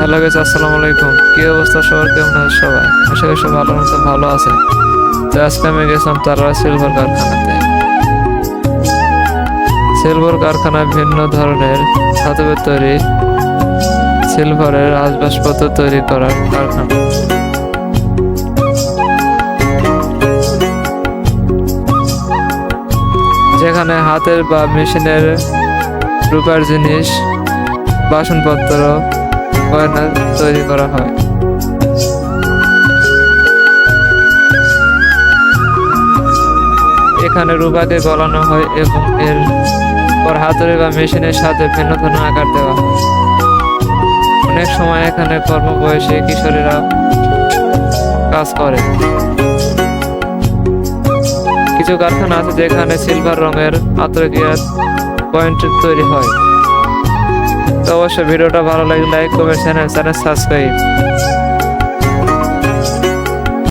Hello guys, আসসালামু আলাইকুম। কি অবস্থা সবার, কেমন আছে সবাই? আশা করি সবাই ভালো মতো ভালো আছে। তো আজকে আমি গেছিলাম তারা সিলভার কারখানাতে। সিলভার কারখানায় ভিন্ন ধরনের ধাতবের তৈরি সিলভারের আসবাবপত্র তৈরি করার কারখানা। যেখানে হাতের বা মেশিনের রূপার জিনিস, বাসনপত্র, গয়না তৈরি করা হয়। এখানে রূপাকে গলানো হয় এবং এর পর হাতুড়ি বা মেশিনের সাথে ভিন্ন ধরনের আকার দেওয়া হয়। অনেক সময় এখানে কর্মবয়সী কিশোরীরা কাজ করে। কিছু কারখানা আছে যেখানে সিলভার রঙের আতরকিয়ার পয়েন্ট তৈরি হয়। তো অবশ্যই ভিডিওটা ভালো লাগলে লাইক, কমেন্ট, চ্যানেল সাবস্ক্রাইব।